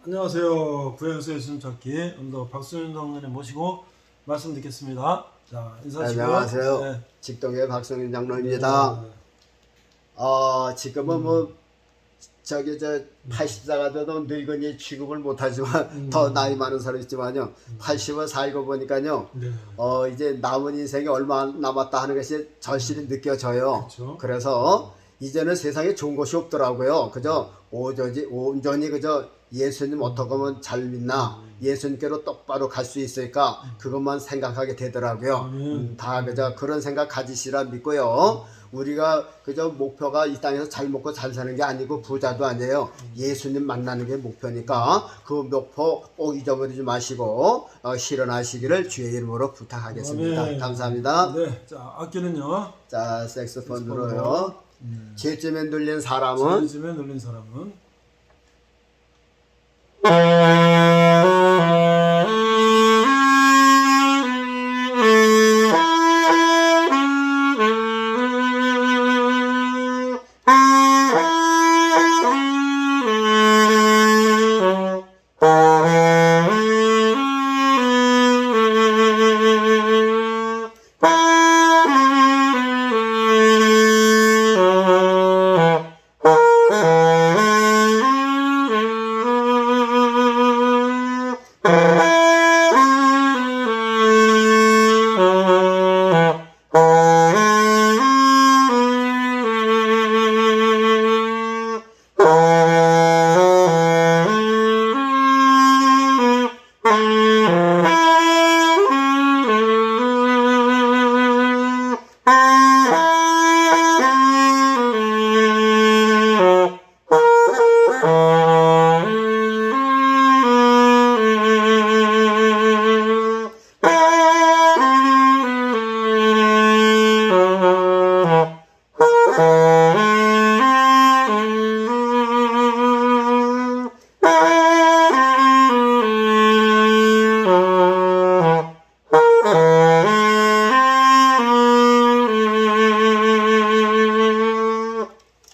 안녕하세요. 구현수의 숨찾기 오늘도 박수현 장로님 모시고 말씀 듣겠습니다. 자, 인사하시고요. 안녕하세요. 네. 직동의 박성윤 장로입니다. 지금은 저 80세가 돼도 늙은이 취급을 못하지만 더 나이 많은 사람 있지만요. 80을 살고 보니까요. 네. 이제 남은 인생이 얼마 남았다 하는 것이 절실히 느껴져요. 그렇죠. 그래서 이제는 세상에 좋은 것이 없더라고요. 그저 온전히 그저 예수님 어떻게 하면 잘 믿나, 예수님께로 똑바로 갈 수 있을까, 그것만 생각하게 되더라고요. 다 그저 그런 생각 가지시라 믿고요. 우리가 그저 목표가 이 땅에서 잘 먹고 잘 사는 게 아니고 부자도 아니에요. 예수님 만나는 게 목표니까 그 목표 꼭 잊어버리지 마시고 실현하시기를 주의 이름으로 부탁하겠습니다. 아멘. 감사합니다. 네. 자, 악기는요. 자, 색소폰 색소폰으로. 들어요. 제쯤에 눌린 사람은 지금에 눌린 사람은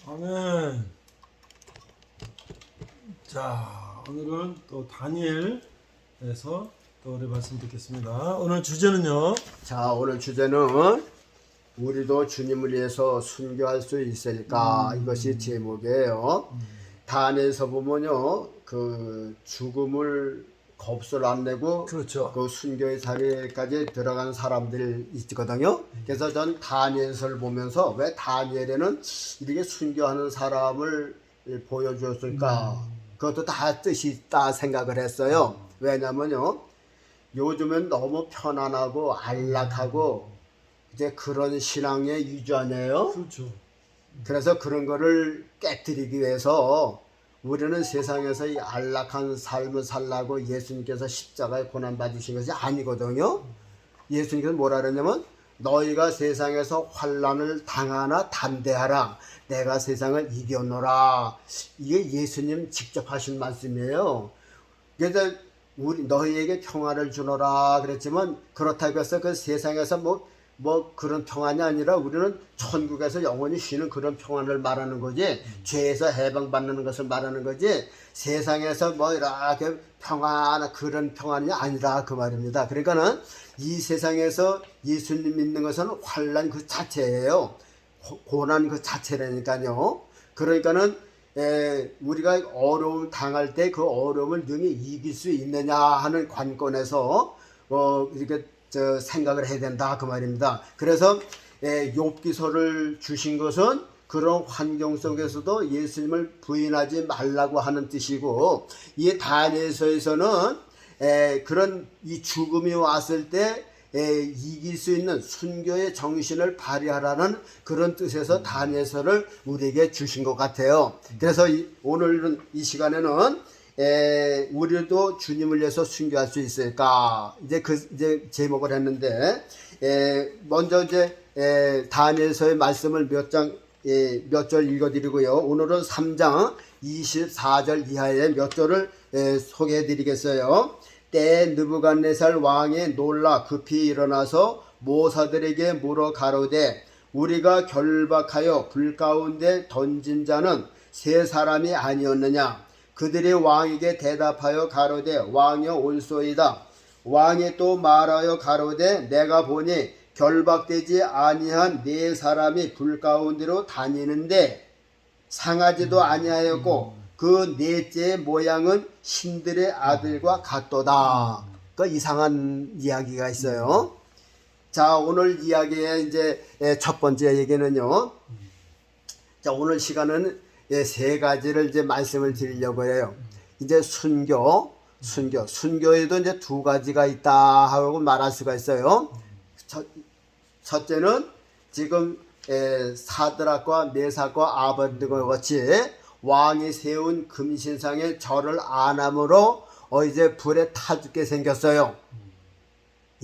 아멘. 자, 오늘은 또 다니엘에서 또 우리 말씀 듣겠습니다. 오늘 주제는요. 자, 오늘 주제는 우리도 주님을 위해서 순교할 수 있을까? 이것이 제목이에요. 다니엘서 보면요, 그 죽음을 겁을 안 내고 그렇죠. 그 순교의 자리까지 들어간 사람들이 있거든요. 그래서 전 다니엘서를 보면서 왜 다니엘에는 이렇게 순교하는 사람을 보여주었을까? 그것도 다 뜻이 있다 생각을 했어요. 왜냐면요, 요즘은 너무 편안하고 안락하고 이제 그런 신앙의 유전이에요. 그렇죠. 그래서 그런 거를 깨뜨리기 위해서 우리는 세상에서 이 안락한 삶을 살라고 예수님께서 십자가에 고난 받으신 것이 아니거든요. 예수님께서 뭐라 그랬냐면 너희가 세상에서 환난을 당하나 담대하라. 내가 세상을 이겨노라. 이게 예수님 직접 하신 말씀이에요. 그래서 우리 너희에게 평화를 주노라 그랬지만 그렇다고 해서 그 세상에서 뭐 그런 평안이 아니라 우리는 천국에서 영원히 쉬는 그런 평안을 말하는 거지, 죄에서 해방받는 것을 말하는 거지, 세상에서 뭐 이렇게 평안 그런 평안이 아니라 그 말입니다. 그러니까는 이 세상에서 예수님 믿는 것은 환난 그 자체예요. 고난 그 자체라니까요. 그러니까는 우리가 어려움 당할 때 그 어려움을 능히 이길 수 있느냐 하는 관건에서 이렇게 생각을 해야 된다 그 말입니다. 그래서 욥기서를 주신 것은 그런 환경 속에서도 예수님을 부인하지 말라고 하는 뜻이고, 이 다니엘서에서는 그런 이 죽음이 왔을 때 이길 수 있는 순교의 정신을 발휘하라는 그런 뜻에서 다니엘서를 우리에게 주신 것 같아요. 그래서 오늘은 이 시간에는 우리도 주님을 위해서 순교할 수 있을까? 이제 제목을 했는데, 먼저 다니엘서의 말씀을 몇 절 읽어드리고요. 오늘은 3장 24절 이하의 몇 절을 소개해드리겠어요. 때에 느부갓네살 왕이 놀라 급히 일어나서 모사들에게 물어 가로되 우리가 결박하여 불 가운데 던진 자는 세 사람이 아니었느냐? 그들이 왕에게 대답하여 가로되 왕이여 올소이다. 왕이 또 말하여 가로되 내가 보니 결박되지 아니한 네 사람이 불 가운데로 다니는데 상하지도 아니하였고 그 넷째의 모양은 신들의 아들과 같도다. 그 이상한 이야기가 있어요. 자, 오늘 이야기의 이제 첫 번째 얘기는요. 자, 오늘 시간은 세 가지를 이제 말씀을 드리려고 해요. 이제 순교에도 이제 두 가지가 있다 하고 말할 수가 있어요. 첫째는 지금 사드락과 메삭과 아벳느고 같이 왕이 세운 금신상에 절을 안 함으로 이제 불에 타 죽게 생겼어요.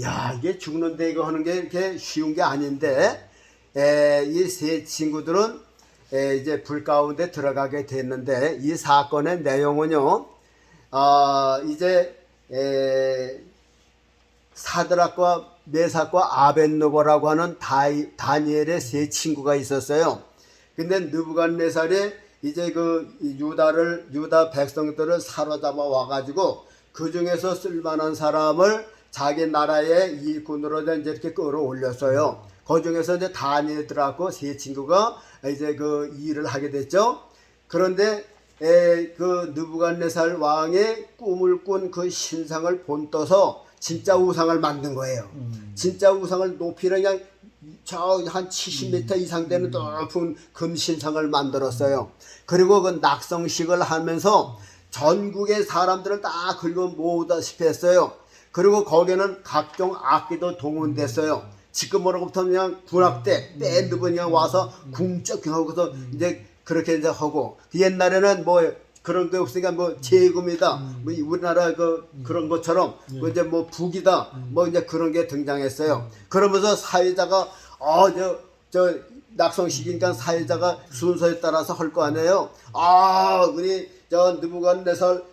야, 이게 죽는데 이거 하는 게 이렇게 쉬운 게 아닌데 이 세 친구들은 이제 불 가운데 들어가게 됐는데 이 사건의 내용은요. 이제 사드락과 메삭과 아벳느고라고 하는 다니엘의 세 친구가 있었어요. 근데 느부갓네살이 이제 그 유다 백성들을 사로잡아 와가지고 그 중에서 쓸만한 사람을 자기 나라의 일꾼으로 이제 이렇게 끌어올렸어요. 그 중에서 이제 다니엘 들어갔고 세 친구가 이제 그 일을 하게 됐죠. 그런데 그 느부갓네살 왕의 꿈을 꾼 그 신상을 본떠서 진짜 우상을 만든 거예요. 진짜 우상을 높이는 그냥 저 한 70m 이상 되는 높은 금신상을 만들었어요. 그리고 그 낙성식을 하면서 전국의 사람들을 다 긁어 모으다시피 했어요. 그리고 거기는 각종 악기도 동원됐어요. 지금으로부터 그냥 군악대, 밴드가 그냥 와서 궁쩍하고서 이제 그렇게 이제 하고, 옛날에는 뭐 그런 게 없으니까 뭐 제금이다, 뭐 우리나라 그런 것처럼 뭐 이제 뭐 북이다, 뭐 이제 그런 게 등장했어요. 그러면서 사회자가 저 낙성식이니까 사회자가 순서에 따라서 할 거 아니에요. 우리 저 느부갓네살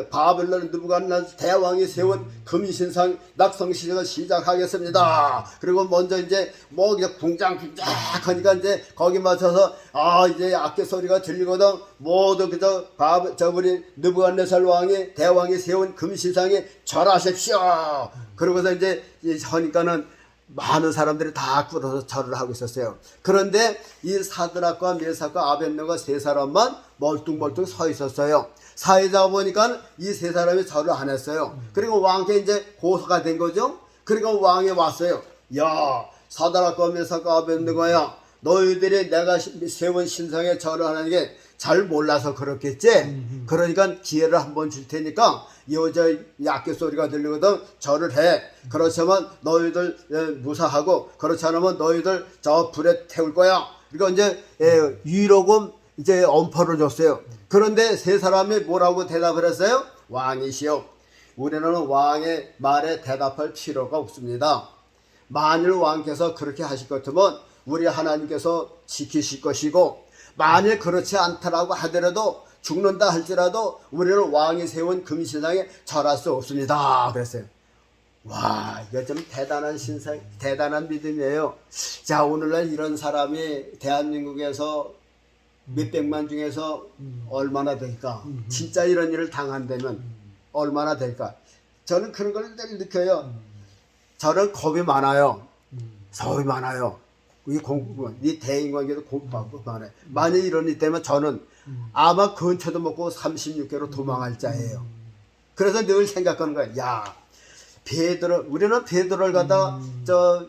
바벨론 느부갓네살 대왕이 세운 금신상 낙성식을 시작하겠습니다. 그리고 먼저 이제 뭐 이제 궁장궁장 하니까 이제 거기 맞춰서 이제 악기 소리가 들리거든. 모두 그저 우리 느부갓네살 대왕이 세운 금신상에 절하십시오. 그러고서 이제 하니까는 많은 사람들이 다 꿇어서 절을 하고 있었어요. 그런데 이 사드락과 메삭과 아벳느고 세 사람만 멀뚱멀뚱 서 있었어요. 사회자 보니까 이 세 사람이 절을 안 했어요. 그리고 왕께 이제 고소가 된 거죠. 그리고 왕이 왔어요. 야, 사드락과 메삭과 아벳느고야, 너희들이 내가 세운 신상에 절을 하는 게 잘 몰라서 그렇겠지. 그러니까 기회를 한번 줄 테니까 여자 악기 소리가 들리거든 절을 해. 그렇지만 너희들 무사하고, 그렇지 않으면 너희들 저 불에 태울 거야. 그러니까 이제 위로금 이제 엄포를 줬어요. 그런데 세 사람이 뭐라고 대답을 했어요? 왕이시여, 우리는 왕의 말에 대답할 필요가 없습니다. 만일 왕께서 그렇게 하실 것 같으면 우리 하나님께서 지키실 것이고, 만일 그렇지 않다라고 하더라도 죽는다 할지라도 우리는 왕이 세운 금신상에 절할 수 없습니다. 그랬어요. 와, 이거 좀 대단한 신상, 대단한 믿음이에요. 자, 오늘날 이런 사람이 대한민국에서 몇백만 중에서 얼마나 될까? 진짜 이런 일을 당한다면 얼마나 될까? 저는 그런 걸 늘 느껴요. 저는 겁이 많아요. 겁이 많아요. 이 대인관계도 겁이 많아요. 만약 이런 일 때문에 저는 아마 근처도 먹고 36개로 도망할 자예요. 그래서 늘 생각하는 거야. 야, 우리는 베드로를 갖다가 저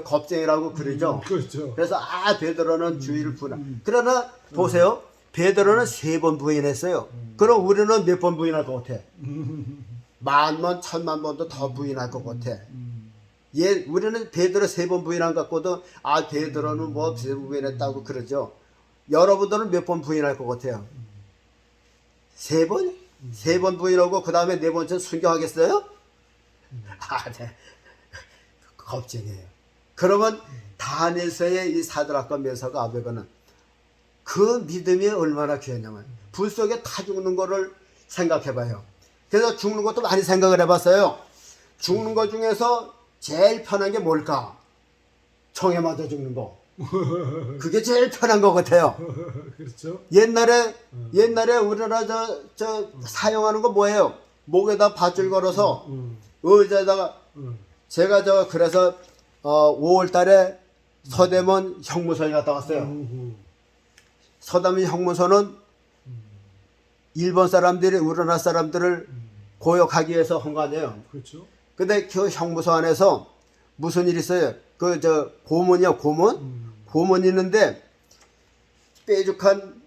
겁쟁이라고 그러죠. 그렇죠. 그래서 베드로는 주의를 부나. 그러나 보세요. 베드로는 3번 부인했어요. 그럼 우리는 몇 번 부인할 것 같아? 10,000번, 10,000,000번도 더 부인할 것 같아. 우리는 베드로 3번 부인한 것 같고도 베드로는 뭐 3번 부인했다고 그러죠. 여러분들은 몇 번 부인할 것 같아요? 3번? 3번 부인하고 그 다음에 4번째 순교하겠어요? 네. 겁쟁이에요. 그러면 다니엘서의 이 사드락과 메삭과 아벳느고는 그 믿음이 얼마나 귀하냐면 불 속에 타 죽는 거를 생각해봐요. 그래서 죽는 것도 많이 생각을 해봤어요. 죽는 것 중에서 제일 편한 게 뭘까? 총에 맞아 죽는 거. 그게 제일 편한 것 같아요. 그렇죠. 옛날에 우리나라 저 사용하는 거 뭐예요? 목에다 밧줄 걸어서 의자에다가 제가 그래서 5월 달에 서대문 형무소에 갔다 왔어요. 서대문 형무소는 일본 사람들이 우리나라 사람들을 고역하기 위해서 한 거 아니에요. 그렇죠. 근데 그 형무소 안에서 무슨 일이 있어요? 고문이요, 고문? 고문이 있는데 뾰족한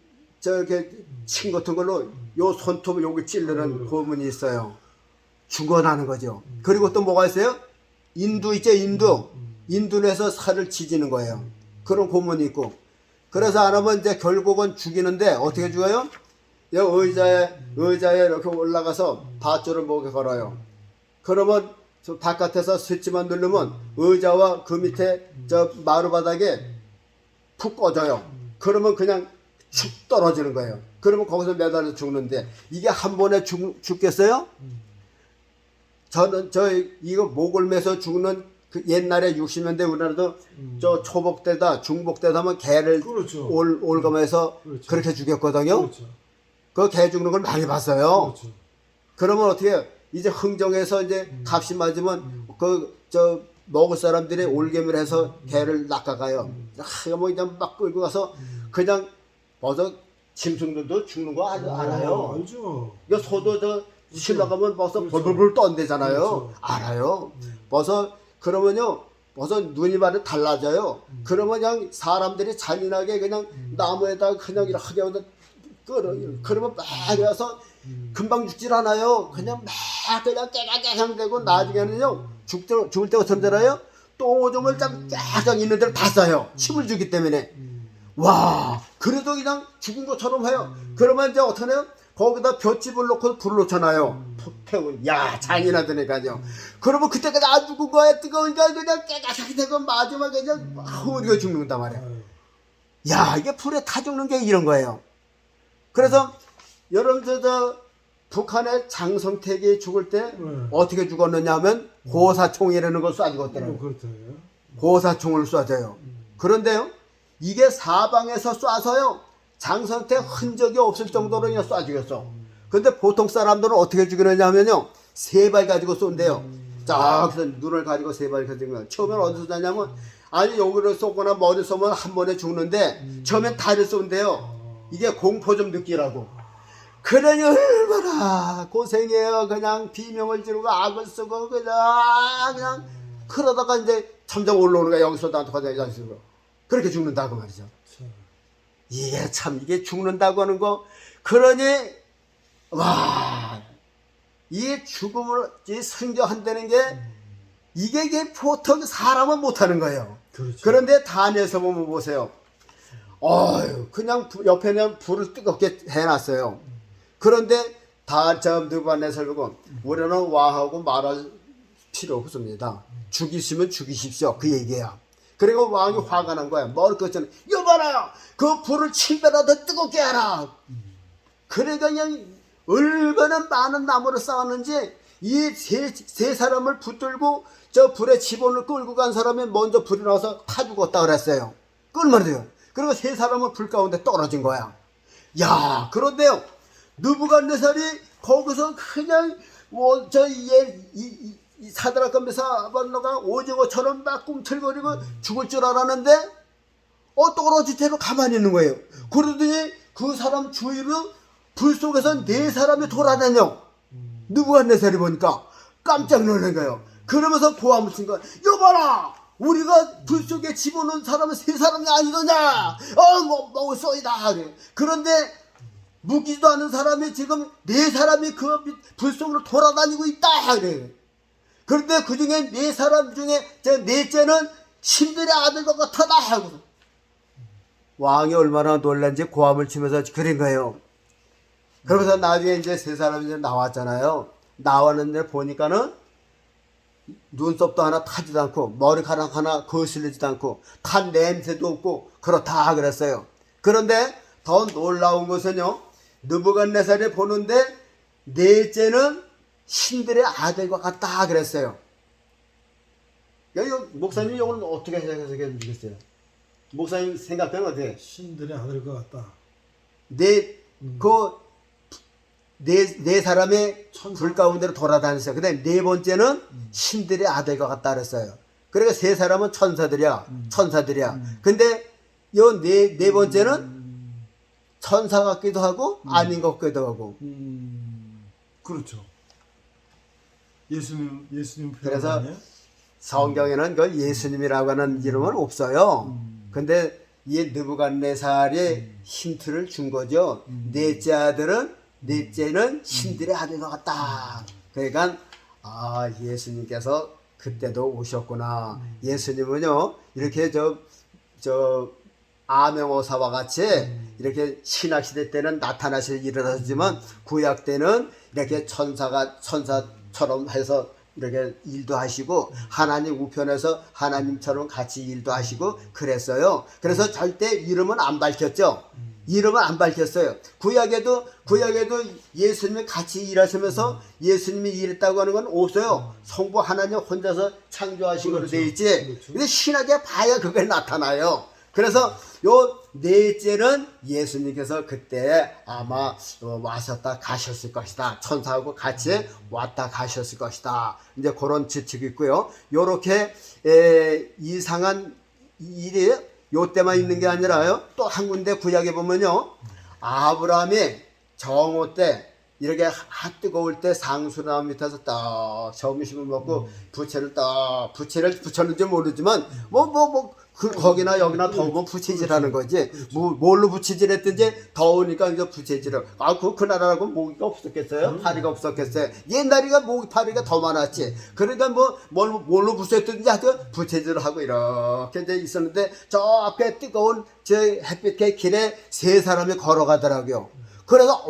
침 같은 걸로 요 손톱 여기 찌르는 고문이 있어요. 죽어나는 거죠. 그리고 또 뭐가 있어요? 인두 있죠, 인두. 인두에서 살을 지지는 거예요. 그런 고문이 있고. 그래서 안 하면 이제 결국은 죽이는데 어떻게 죽어요? 의자에 이렇게 올라가서 밧줄을 목에 걸어요. 그러면 저 바깥에서 스위치만 누르면 의자와 그 밑에 저 마루바닥에 푹 꺼져요. 그러면 그냥 축 떨어지는 거예요. 그러면 거기서 매달려 죽는데 이게 한 번에 죽겠어요? 저는 이거 목을 매서 죽는 그 옛날에 60년대 우리나라도 저 초복 때다 중복 때다 하면 개를 그렇죠. 올감해서 그렇죠. 그렇게 죽였거든요. 그렇죠. 그 개 죽는 걸 많이 봤어요. 그렇죠. 그러면 어떻게 해요? 이제 흥정해서 이제 값이 맞으면 먹을 사람들이 올개미를 해서 개를 낚아가요. 뭐 그냥 막 끌고 가서 그냥 벌써 짐승들도 죽는 거 알아요. 알죠. 이거 소도 실러 가면 벌써 벌벌벌 떤대잖아요. 그렇죠. 알아요. 벌써 그러면요. 벌써 눈이 말이 달라져요. 그러면 그냥 사람들이 잔인하게 그냥 나무에다 그냥 이렇게 하고 끌어. 그러면 막 와서 금방 죽질 않아요. 그냥 막 그냥 깨각깨각대고 나중에는요. 죽을 때가 점잖아요. 또 오줌을 쫙쫙 있는 데를 다 싸요. 침을 주기 때문에. 와, 그래도 그냥 죽은 것처럼 해요. 그러면 이제 어떻게 해요? 거기다 볏짚을 놓고 불을 놓잖아요. 태우고, 야, 잔인하다니까요. 그러면 그때까지 안 죽은 거야. 뜨거우니까 그냥 깨끗하게 되고 마지막에 그냥 우리가 죽는단 말이야. 야, 이게 불에 타 죽는 게 이런 거예요. 그래서 여러분 북한의 장성택이 죽을 때 어떻게 죽었느냐 하면 고사총이라는 걸 쏴 죽었더라고요. 그렇다고요. 고사총을 쏴줘요. 그런데요, 이게 사방에서 쏴서요, 장성택 흔적이 없을 정도로 그냥 쏴 죽였어. 근데 보통 사람들은 어떻게 죽이느냐 하면요, 3발 가지고 쏜대요. 자, 그래서 눈을 가지고 3발 가지고. 처음엔 어디서 쐈냐면, 아니, 여기를 쏘거나 머리 쏘면 한 번에 죽는데, 처음엔 다리를 쏜대요. 이게 공포 좀 느끼라고. 그러니 얼마나 고생해요. 그냥 비명을 지르고 악을 쓰고 그냥 그러다가 이제 점점 올라오는 거야. 여기서 나한테 화장이 쓰고 그렇게 죽는다고 말이죠. 이게 참 이게 죽는다고 하는 거. 그러니 와, 이 죽음을 생겨한다는 게 이게 보통 사람은 못하는 거예요. 그렇죠. 그런데 다니엘서 보면 보세요. 그냥 옆에는 불을 뜨겁게 해놨어요. 그런데 느부갓네살 보고 우리는 왕하고 말할 필요 없습니다. 죽이시면 죽이십시오. 그 얘기야. 그리고 왕이 화가 난 거야. 뭘 그랬잖아. 여봐라요. 그 불을 7배나 더 뜨겁게 하라. 그러니까 그냥 얼마나 많은 나무를 쌓았는지 이 세 사람을 붙들고 저 불에 집어넣고 끌고 간 사람이 먼저 불이 나와서 타 죽었다 그랬어요. 끌면 돼요. 그리고 3 사람은 불 가운데 떨어진 거야. 야, 그런데요, 느부갓네살이 거기서 그냥 이 사드락과 메삭과 아벳네고가 오징어처럼 막 꿈틀거리고 죽을 줄 알았는데 떨어질 대로 가만히 있는 거예요. 그러더니 그 사람 주위로 불 속에서 4 사람이 돌아다녀. 느부갓네살이 보니까 깜짝 놀란 거예요. 그러면서 고함을 친 거야. 여봐라! 우리가 불 속에 집어넣은 사람은 3 사람이 아니더냐? 뭐 쏘이다. 그런데 묻지도 않은 사람이 지금 4 사람이 그 불 속으로 돌아다니고 있다. 그런데 그 중에 4 사람 중에 넷째는 신들의 아들과 같다. 하고 왕이 얼마나 놀란지 고함을 치면서 그린 거예요. 그러면서 나중에 이제 3 사람이 이제 나왔잖아요. 나왔는데 보니까는 눈썹도 하나 타지도 않고 머리카락 하나 거슬리지도 않고 탄 냄새도 없고 그렇다 그랬어요. 그런데 더 놀라운 것은요, 느부갓네살이 보는데 넷째는 신들의 아들과 같다 그랬어요. 목사님 이걸 어떻게 해석해 주시겠어요? 목사님 생각하면 어떻게? 신들의 아들 것 같다. 네 사람의 천사. 불 가운데로 돌아다녔어요. 근데 네 번째는 신들의 아들과 같다 그랬어요. 그러니까 세 사람은 천사들이야. 근데 요 네 번째는 천사 같기도 하고 아닌 것 같기도 하고. 그렇죠. 예수님 그래서 아니에요? 성경에는 그 예수님이라고 하는 이름은 없어요. 근데 이 느부갓네살이 힌트를 준 거죠. 넷째는 신들의 아들과 같다. 그러니까 예수님께서 그때도 오셨구나. 예수님은요 이렇게 저 암행어사와 같이 이렇게 신학시대 때는 나타나실 일을 하시지만 구약 때는 이렇게 천사처럼 해서 이렇게 일도 하시고 하나님 우편에서 하나님처럼 같이 일도 하시고 그랬어요. 그래서 절대 이름은 안 밝혔죠. 이름은 안 밝혔어요. 구약에도 예수님이 같이 일하시면서 예수님이 일했다고 하는 건 없어요. 성부 하나님 혼자서 창조하신 걸로 되어 있지. 그렇죠. 근데 신학에 봐야 그게 나타나요. 그래서 요 넷째는 예수님께서 그때 아마 와셨다 가셨을 것이다. 천사하고 같이 왔다 가셨을 것이다. 이제 그런 지식이 있고요. 요렇게 이상한 일이 요 때만 있는 게 아니라요. 또 한 군데 구약에 보면요. 아브라함이 정오 때 이렇게 뜨거울 때 상수나무 밑에서 딱 점심을 먹고 부채를 붙였는지 모르지만 거기나 여기나 더우면 부채질하는 거지. 뭘로 부채질했든지 더우니까 이제 부채질을. 그 나라라고 모기가 없었겠어요? 파리가 없었겠어요? 옛날이가 모기 파리가 더 많았지. 그러니까 뭘로 부채했든지 하여튼 부채질을 하고 이렇게 이제 있었는데 저 앞에 뜨거운 저 햇빛의 길에 세 사람이 걸어가더라고요. 그래서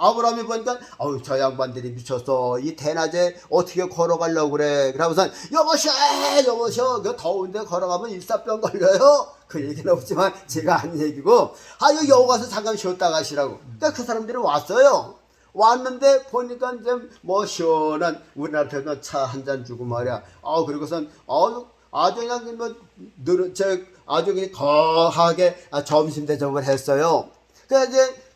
아브라함이 보니까 저 양반들이 미쳤어. 이 대낮에 어떻게 걸어가려고 그래. 그러면서 여보셔 그 더운데 걸어가면 일사병 걸려요. 그 얘기는 없지만 제가 한 얘기고 여기 가서 잠깐 쉬었다 가시라고. 그러니까 그 사람들이 왔어요. 왔는데 보니까 이제 시원한 우리나라에서 차 한 잔 주고 말이야. 그리고선 아주 그냥 아주 그냥 거하게 점심 대접을 했어요. 그래서 이제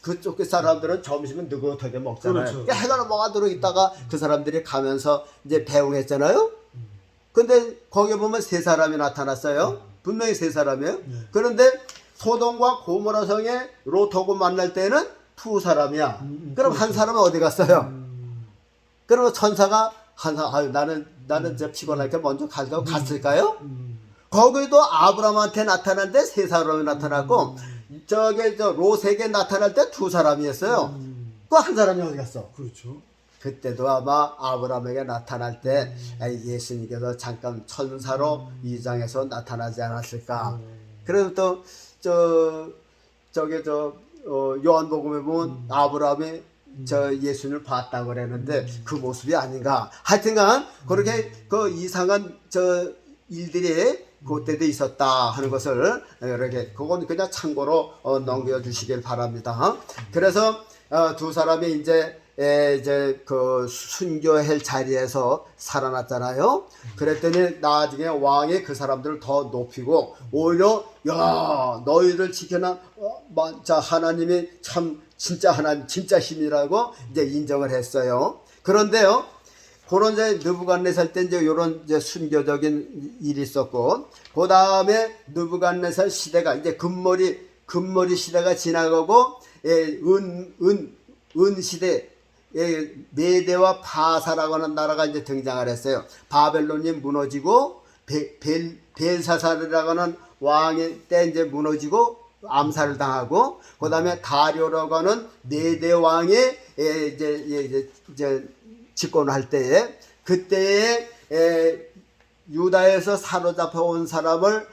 그쪽 사람들은 점심은 느긋하게 먹잖아요. 그렇죠. 그러니까 해가 넘어가도록 있다가 그 사람들이 가면서 이제 배웅했잖아요. 근데 거기 보면 세 사람이 나타났어요. 분명히 세 사람이에요. 그런데 소돔과 고모라 성에 롯하고 만날 때는 두 사람이야. 그럼 한 사람은 어디 갔어요? 그러면 천사가 나는 이제 피곤하니까 먼저 가려고 갔을까요? 거기도 아브라함한테 나타났는데 세 사람이 나타났고 롯에게 나타날 때 두 사람이었어요. 그 한 사람이 어디 갔어? 그렇죠. 그때도 아마 아브라함에게 나타날 때 예수님께서 잠깐 천사로 이 장에서 나타나지 않았을까. 그래서 또 요한복음에 보면 아브라함이 예수님을 봤다고 그랬는데 그 모습이 아닌가. 하여튼간 그렇게 그 이상한 일들이 그때도 있었다 하는 것을 이렇게 그건 그냥 참고로 넘겨주시길 바랍니다. 그래서 두 사람이 이제 그 순교할 자리에서 살아났잖아요. 그랬더니 나중에 왕이 그 사람들을 더 높이고 오히려 너희를 지켜나 하나님이 참 진짜 힘이라고 이제 인정을 했어요. 그런데요. 그런 느부갓네살 때 요런 순교적인 일이 있었고, 그 다음에 느부갓네살 시대가 이제 금머리 시대가 지나가고, 은 시대, 메대와 파사라고 하는 나라가 이제 등장을 했어요. 바벨론이 무너지고, 벨사살이라고 하는 왕의 때 이제 무너지고, 암살을 당하고, 그 다음에 다리오라고 하는 메대 왕이 이제 집권을 할 때에 그때에 유다에서 사로잡혀 온 사람을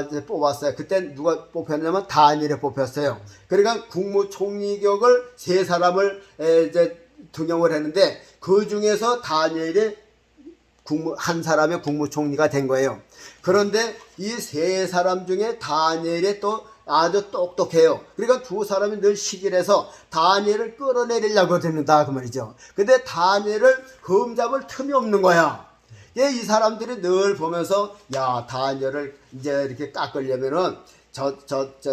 이제 뽑았어요. 그때 누가 뽑혔냐면 다니엘이 뽑혔어요. 그러니까 국무총리격을 세 사람을 이제 등용을 했는데 그 중에서 다니엘이 한 사람의 국무총리가 된 거예요. 그런데 이 세 사람 중에 다니엘이 또 아주 똑똑해요. 그러니까 두 사람이 늘 시기해서 다니엘을 끌어내리려고 듣는다 그 말이죠. 근데 다니엘을 흠잡을 틈이 없는 거야. 예, 이 사람들이 늘 보면서 야, 다니엘을 이제 이렇게 깎으려면은 저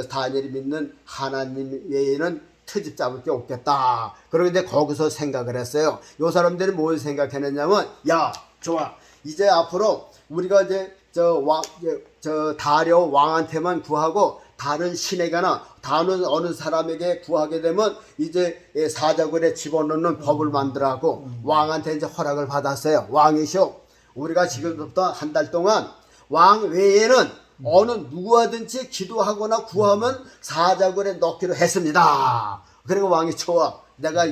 다니엘이 믿는 하나님 외에는 트집 잡을 게 없겠다. 그러고 이제 거기서 생각을 했어요. 요 사람들이 뭘 생각했느냐면, 야, 좋아. 이제 앞으로 우리가 이제 저 다려 왕한테만 구하고 다른 신에게나 다른 어느 사람에게 구하게 되면 이제 사자굴에 집어넣는 법을 만들라고 왕한테 이제 허락을 받았어요. 왕이시오. 우리가 지금부터 한 달 동안 왕 외에는 어느 누구하든지 기도하거나 구하면 사자굴에 넣기로 했습니다. 그리고 왕이 좋아. 내가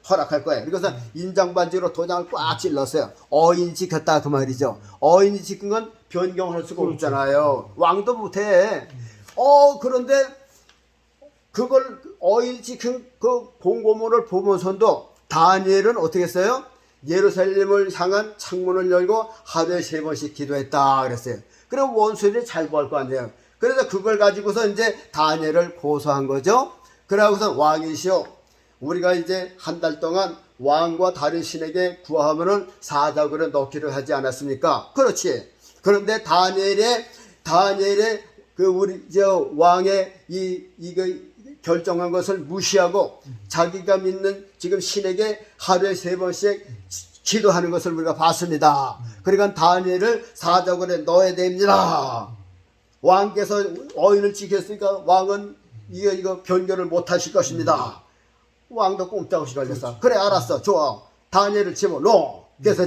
허락할 거예요. 그래서 인장반지로 도장을 꽉 찔렀어요. 어인이 지켰다 그 말이죠. 어인이 지킨 건 변경할 수가 없잖아요. 왕도 못해. 그런데 그걸 어인이 지킨 그 공고문을 보면서도 다니엘은 어떻게 했어요? 예루살렘을 향한 창문을 열고 하루에 3번씩 기도했다 그랬어요. 그리고 원수들이 잘 구할 거 아니에요. 그래서 그걸 가지고서 이제 다니엘을 고소한 거죠. 그러고서 왕이시오. 우리가 이제 한 달 동안 왕과 다른 신에게 구하면은 사자굴에 넣기로 하지 않았습니까? 그렇지. 그런데 다니엘의 그 우리 왕의 이거 결정한 것을 무시하고 자기가 믿는 지금 신에게 하루에 3번씩 기도하는 것을 우리가 봤습니다. 그러니까 다니엘을 사자굴에 넣어야 됩니다. 왕께서 어인을 지켰으니까 왕은 이거 변경을 못 하실 것입니다. 왕도 꼼짝없이 걸렸어. 그래, 알았어. 좋아. 다니엘을 집어넣어. 그래서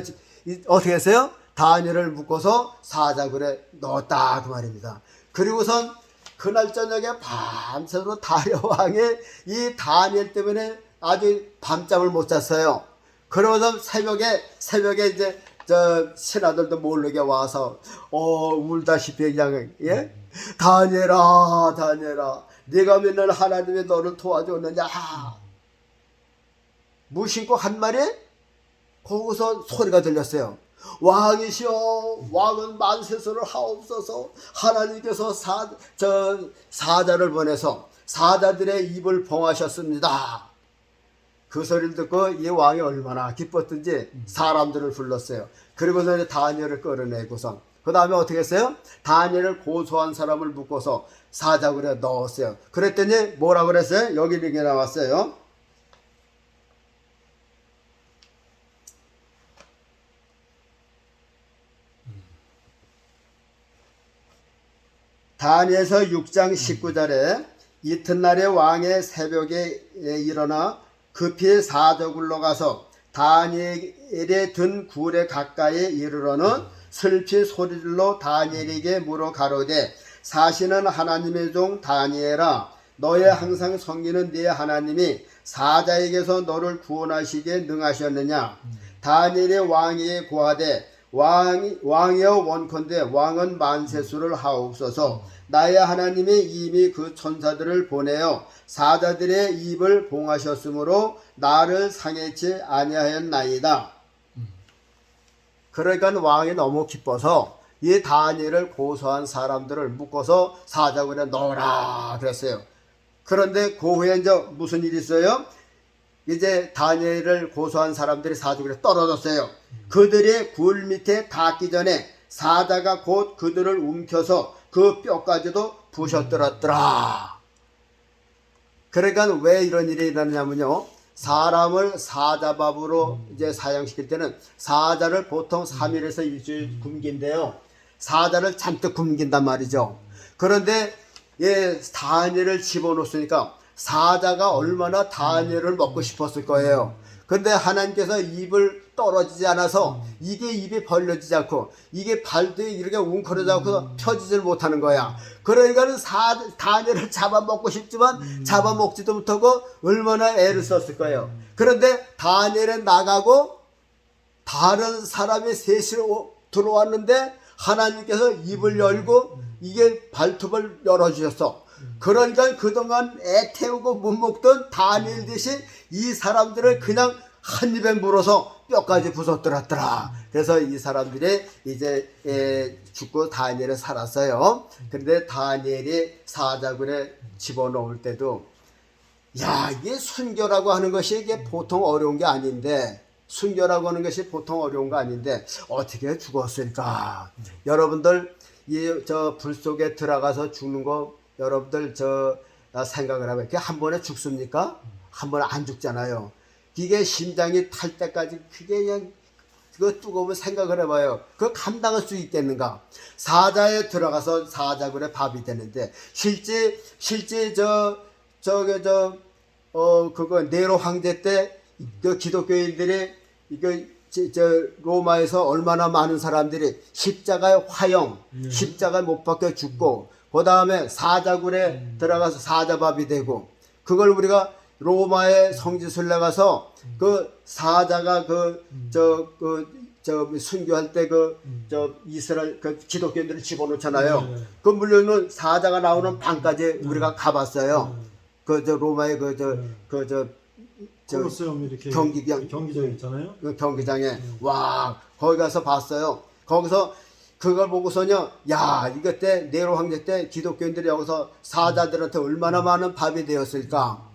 어떻게 했어요? 다니엘을 묶어서 사자굴에 넣었다 그 말입니다. 그리고선 그날 저녁에 밤새도록 다리오 왕이 이 다니엘 때문에 아주 밤잠을 못 잤어요. 그러고서 새벽에 이제 신하들도 모르게 와서 울다시피 그냥 다니엘아 네가 믿는 하나님이 너를 도와줬느냐 무심코 한 말이 거기서 소리가 들렸어요. 왕이시여, 왕은 만세수를 하옵소서. 하나님께서 사자를 보내서 사자들의 입을 봉하셨습니다. 그 소리를 듣고 이 왕이 얼마나 기뻤든지 사람들을 불렀어요. 그리고서 다니엘을 끌어내고서 그 다음에 어떻게 했어요? 다니엘을 고소한 사람을 묶어서 사자굴에 넣었어요. 그랬더니 뭐라고 그랬어요? 여기 이렇게 나왔어요. 다니엘서 6장 19절에 이튿날에 왕의 새벽에 일어나 급히 사자굴로 가서 다니엘의 든 굴에 가까이 이르러는 슬피 소리로 다니엘에게 물어 가로되 사시는 하나님의 종 다니엘아 너의 항상 섬기는 네 하나님이 사자에게서 너를 구원하시기에 능하셨느냐. 다니엘의 왕위에 고하되 왕이여 원컨대 왕은 만세수를 하옵소서. 나의 하나님이 이미 그 천사들을 보내어 사자들의 입을 봉하셨으므로 나를 상해치 아니하였나이다. 그러니까 왕이 너무 기뻐서 이 다니엘을 고소한 사람들을 묶어서 사자굴에 넣어라 그랬어요. 그런데 그 후에 이제 무슨 일이 있어요? 이제 다니엘을 고소한 사람들이 사자굴에 떨어졌어요. 그들의 굴 밑에 닿기 전에 사자가 곧 그들을 움켜서 그 뼈까지도 부셔뜨렸더라. 그러니까 왜 이런 일이 일어나냐면요. 사람을 사자밥으로 이제 사형시킬 때는 사자를 보통 3일에서 일주일 굶긴대요. 사자를 잔뜩 굶긴단 말이죠. 그런데 다니엘을 집어넣었으니까 사자가 얼마나 다니엘을 먹고 싶었을 거예요. 근데 하나님께서 입을 떨어지지 않아서 이게 입이 벌려지지 않고 이게 발도 이렇게 웅크러져 않고 펴지질 못하는 거야. 그러니까는 다니엘을 잡아먹고 싶지만 잡아먹지도 못하고 얼마나 애를 썼을 거예요. 그런데 다니엘은 나가고 다른 사람이 셋이 들어왔는데 하나님께서 입을 열고 이게 발톱을 열어주셨어. 그러니까 그동안 애 태우고 못 먹던 다니엘 대신 이 사람들을 그냥 한 입에 물어서 뼈까지 부서뜨렸더라. 그래서 이 사람들이 이제 죽고 다니엘은 살았어요. 그런데 다니엘이 사자굴에 집어넣을 때도 이게 순교라고 하는 것이 이게 보통 어려운 게 아닌데 순교라고 하는 것이 보통 어려운 거 아닌데 어떻게 죽었을까? 여러분들 저 불 속에 들어가서 죽는 거 여러분들 생각을 하면 그게 한 번에 죽습니까? 한 번에 안 죽잖아요. 이게 심장이 탈 때까지 그게 그냥 그 뜨거운 생각을 해봐요. 그거 감당할 수 있겠는가? 사자에 들어가서 사자굴에 밥이 되는데 실제 그거 네로 황제 때 그 기독교인들이 로마에서 얼마나 많은 사람들이 십자가의 화형, 십자가에 못 박혀 죽고 그 다음에 사자굴에 들어가서 사자밥이 되고 그걸 우리가 로마의 성지순례 가서 그 사자가 순교할 때 이스라엘 기독교인들을 집어넣잖아요. 그 물론은 사자가 나오는 방까지 우리가 가봤어요. 로마의 콜로세움 이렇게 경기장 있잖아요. 그 경기장에 와 거기 가서 봤어요. 거기서 그걸 보고서요, 야 이것 때 네로 황제 때 기독교인들이 여기서 사자들한테 얼마나 많은 밥이 되었을까.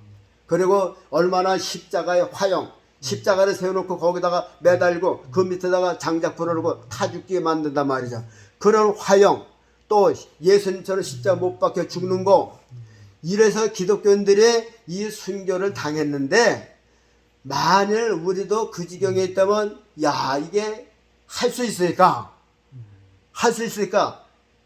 그리고 얼마나 십자가의 화형, 십자가를 세워놓고 거기다가 매달고 그 밑에다가 장작 불어놓고 타 죽게 만든단 말이죠. 그런 화형, 또 예수님처럼 십자가 못 박혀 죽는 거, 이래서 기독교인들이 이 순교를 당했는데 만일 우리도 그 지경에 있다면 야 이게 할 수 있을까? 할 수 있을까?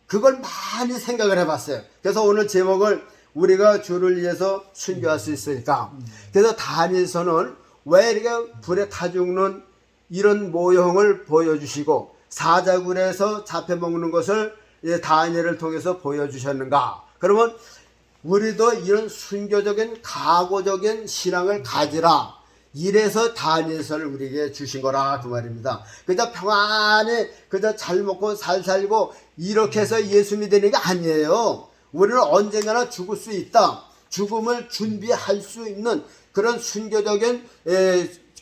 그걸 많이 생각을 해봤어요. 그래서 오늘 제목을 우리가 주를 위해서 순교할 수 있을까? 그래서 다니엘서는 왜 이렇게 불에 타 죽는 이런 모형을 보여주시고 사자굴에서 잡혀먹는 것을 다니엘을 통해서 보여주셨는가? 그러면 우리도 이런 순교적인 각오적인 신앙을 가지라. 이래서 다니엘서를 우리에게 주신 거라 그 말입니다. 그저 평안히 그저 잘 먹고 잘 살고 이렇게 해서 예수 믿는 게 아니에요. 우리는 언젠가나 죽을 수 있다. 죽음을 준비할 수 있는 그런 순교적인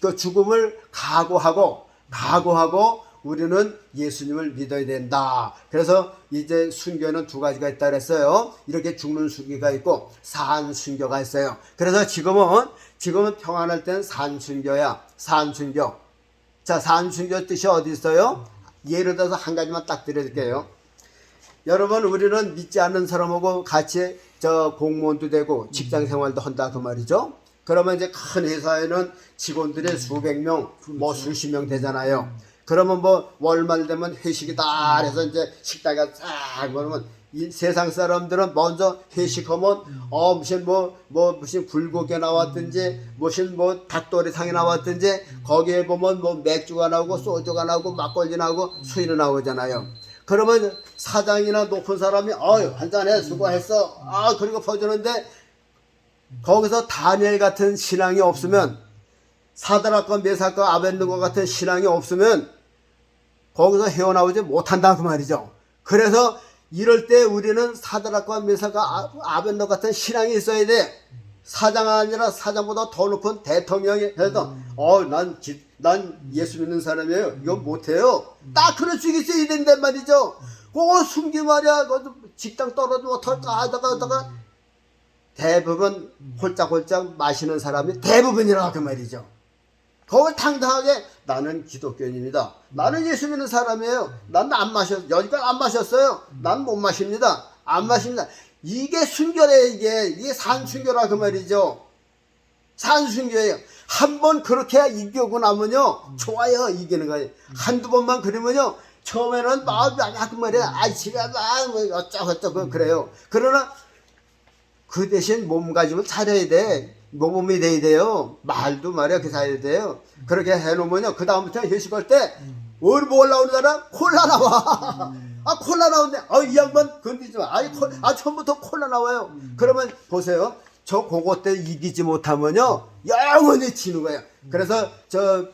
그 죽음을 각오하고 우리는 예수님을 믿어야 된다. 그래서 이제 순교는 두 가지가 있다 그랬어요. 이렇게 죽는 순교가 있고 산순교가 있어요. 그래서 지금은 평안할 때는 산순교야. 산순교. 자, 산순교 뜻이 어디 있어요? 예를 들어서 한 가지만 딱 드릴게요. 여러분, 우리는 믿지 않는 사람하고 같이 공무원도 되고 직장 생활도 한다 그 말이죠. 그러면 이제 큰 회사에는 직원들이 수백 명, 뭐 수십 명 되잖아요. 그러면 뭐 월말 되면 회식이다 해서 이제 식당에 쫙 그러면 이 세상 사람들은 먼저 회식하면 무슨 불고기 나왔든지 무슨 닭도리탕이 나왔든지 거기에 보면 뭐 맥주가 나오고 소주가 나오고 막걸리 나오고 술이 나오잖아요. 그러면 사장이나 높은 사람이 한잔해 수고했어 그리고 퍼주는데 거기서 다니엘 같은 신앙이 없으면 사드락과 메삭과 아벤느고 같은 신앙이 없으면 거기서 헤어나오지 못한다 그 말이죠. 그래서 이럴 때 우리는 사드락과 메삭과 아벤느고 같은 신앙이 있어야 돼. 사장 아니라 사장보다 더 높은 대통령이 해서 난 예수 믿는 사람이에요. 이거 못해요. 딱 그럴 수 있어야 된단 말이죠. 그거 숨기 말이야. 직장 떨어지면 어떨까 하다가 대부분 홀짝홀짝 마시는 사람이 대부분이라 그 말이죠. 거기 당당하게 나는 기독교인입니다. 나는 예수 믿는 사람이에요. 난 안 여지까지 안 마셨어요. 난 못 마십니다. 안 마십니다. 이게 순교래. 이게 산순교라 그 말이죠. 산순교예요. 한 번 그렇게 이기고 나면요 좋아요. 이기는 거예요. 한두 번만 그러면요 처음에는 마음이 그 말이야. 집에 가 뭐 어쩌고 그래요. 그러나 그 대신 몸가짐을 차려야 돼. 모범이 돼야 돼요. 말도 말이야 그 사야 돼요. 그렇게 해놓으면요 그 다음부터 회식할 때 뭐 올라오는 사람 콜라 나와. 콜라 나오는데 이 양반 건드리지 마. 처음부터 콜라 나와요. 그러면 보세요. 그거 때 이기지 못하면요 영원히 지는 거예요. 그래서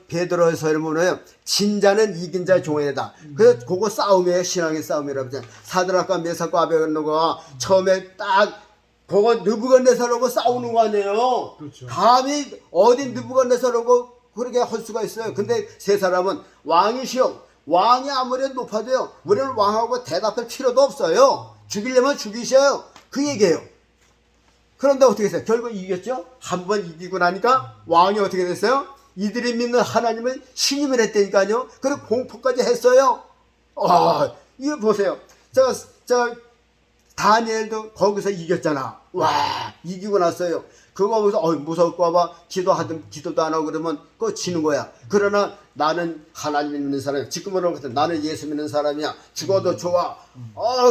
베드로서를 보면요 진자는 이긴 자의 종이다. 그래서 그거 싸움이에요. 신앙의 싸움이라고. 사드락과 메삭과 아벤느고가 처음에 딱 그거 느부갓네살하고 싸우는 거 아니에요. 그렇죠. 감히 어디 느부갓네살하고 그렇게 할 수가 있어요. 근데 세 사람은 왕이시여. 왕이 아무리 높아도요 우리는 왕하고 대답할 필요도 없어요. 죽이려면 죽이셔요. 그 얘기예요. 그런데 어떻게 됐어요? 결국 이겼죠? 한 번 이기고 나니까 왕이 어떻게 됐어요? 이들이 믿는 하나님은 신임을 했다니까요. 그리고 공포까지 했어요. 이거 보세요. 저 다니엘도 거기서 이겼잖아. 와, 이기고 났어요. 그거 보고서 무서울까봐 기도도 안 하고 그러면 그거 지는 거야. 그러나 나는 하나님 믿는 사람이야. 지금으로는 같은 나는 예수 믿는 사람이야. 죽어도 좋아.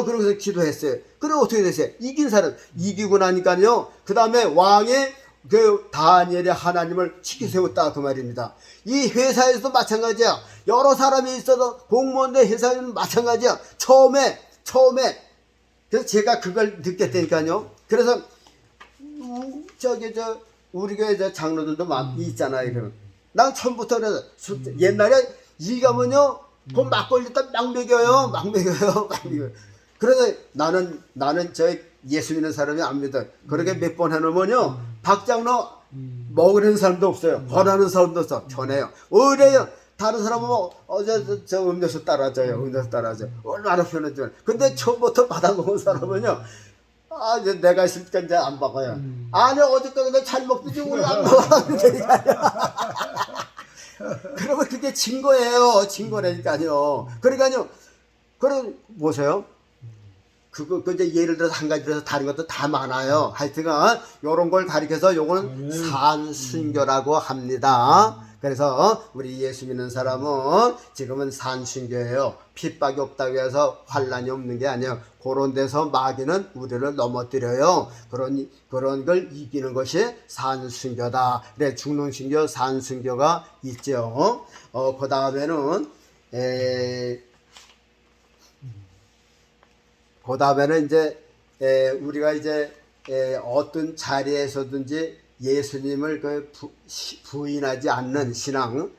그러고서 기도했어요. 그리고 어떻게 됐어요? 이긴 사람. 이기고 나니까요. 그 다음에 왕이 그 다니엘의 하나님을 지키 세웠다 그 말입니다. 이 회사에서도 마찬가지야. 여러 사람이 있어도 공무원들 회사에서는 마찬가지야. 처음에 그래서 제가 그걸 느꼈다니까요. 그래서 우리 교회 장로들도 있잖아요. 그러면 난 처음부터 그래서 옛날에 일 가면요 그 막걸리 딱 먹여요. 그래서 나는 저 예수 믿는 사람이 안 믿어. 그렇게 몇 번 해놓으면요 박장로 먹으려는 사람도 없어요. 권하는 사람도 없어. 전해요. 의뢰요. 다른 사람은 어제 저 음료수 따라줘요. 얼마나 편하죠. 근데 처음부터 받아먹은 사람은요. 이제 내가 있으니까 이제 안 먹어요. 아니, 어저께 잘 먹든지 오늘 안 먹어야 되니까요. 그러면 그게 증거라니까요. 그러니까요. 그럼 보세요. 그거 이제 예를 들어서 한 가지 들어서 다른 것도 다 많아요. 하여튼간 요런 걸 가리켜서 요거는 산순교라고 합니다. 그래서 우리 예수 믿는 사람은 지금은 산순교예요. 핍박이 없다고 해서 환란이 없는 게 아니에요. 그런 데서 마귀는 우리를 넘어뜨려요. 그런 걸 이기는 것이 산순교다. 그래, 중농순교, 산순교가 있죠. 그 다음에는 이제 우리가 이제 어떤 자리에서든지 예수님을 부인하지 않는 신앙,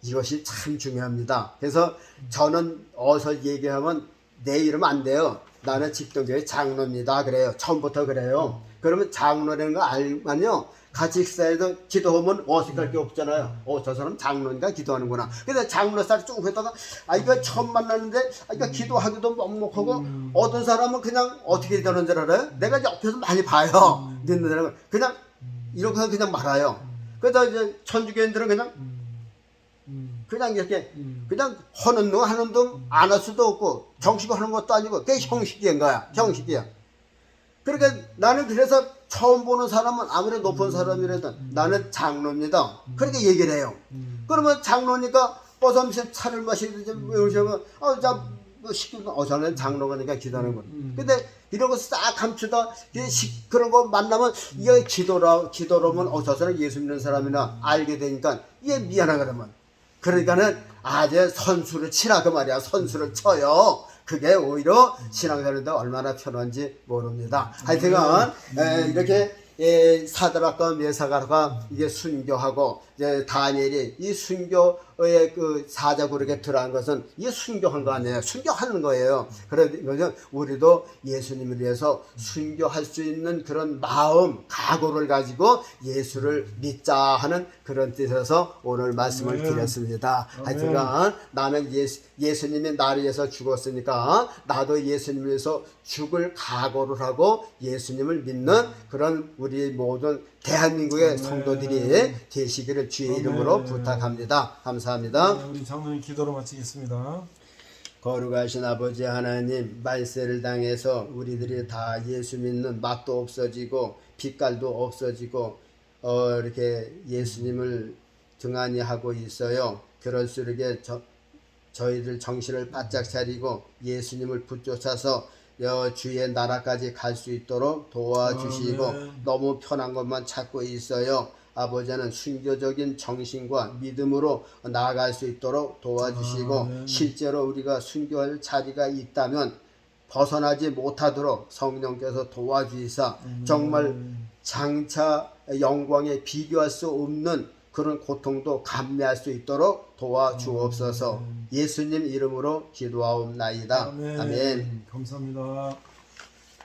이것이 참 중요합니다. 그래서 저는 어서 얘기하면 내 이름 안 돼요. 나는 집동교회 장로입니다. 그래요. 처음부터 그래요. 그러면 장로라는 거 알면요 같이 식사해도 기도하면 어색할 게 없잖아요. 저 사람 장로니까 기도하는구나. 그래서 장로살 쭉 했다가 이거 처음 만났는데 이거 기도하기도 먹먹하고 어떤 사람은 그냥 어떻게 되는 줄 알아요? 내가 옆에서 많이 봐요. 믿는 사람은 그냥 이렇게 해서 그냥 말아요. 그래서 이제 천주교인들은 그냥 이렇게 그냥 하는 둥 안 할 수도 없고 정식으로 하는 것도 아니고 그게 형식인 거야. 형식이야. 그러니까 나는 그래서 처음 보는 사람은 아무리 높은 사람이라도 나는 장로입니다. 그렇게 얘기를 해요. 그러면 장로니까 버섯미세 차를 마시든지 이러시면 시키면 저는 장로가니까 기도하는구나. 근데 이런 거 싹 감추다 그런 거 만나면 이게 기도라면 저 사람 예수 믿는 사람이나 알게 되니까 이게 미안하거든. 그러니까는 이제 선수를 치라 그 말이야. 선수를 쳐요. 그게 오히려 신앙생활인데 얼마나 편한지 모릅니다. 하여튼간 이렇게 사드락과 메사가가 이게 순교하고 이제 다니엘이 이 순교의 그 사자굴에 들어간 것은 이 순교한 거 아니에요. 순교하는 거예요. 그래서 우리도 예수님을 위해서 순교할 수 있는 그런 마음, 각오를 가지고 예수를 믿자 하는 그런 뜻에서 오늘 말씀을 드렸습니다. 하여튼간 나는 예수님이 나를 위해서 죽었으니까 나도 예수님을 위해서 죽을 각오를 하고 예수님을 믿는 그런 우리 모든 대한민국의 성도들이 되시기를 주의 이름으로 부탁합니다. 감사합니다. 우리 장로님 기도로 마치겠습니다. 거룩하신 아버지 하나님, 말세를 당해서 우리들이 다 예수 믿는 맛도 없어지고 빛깔도 없어지고 이렇게 예수님을 등한히 하고 있어요. 그럴수록 저희들 정신을 바짝 차리고 예수님을 붙쫓아서 주의 나라까지 갈 수 있도록 도와주시고 너무 편한 것만 찾고 있어요. 아버지는 순교적인 정신과 믿음으로 나아갈 수 있도록 도와주시고 실제로 우리가 순교할 자리가 있다면 벗어나지 못하도록 성령께서 도와주시사 정말 장차 영광에 비교할 수 없는 그런 고통도 감내할 수 있도록 도와주옵소서. 예수님 이름으로 기도하옵나이다. 아멘. 감사합니다.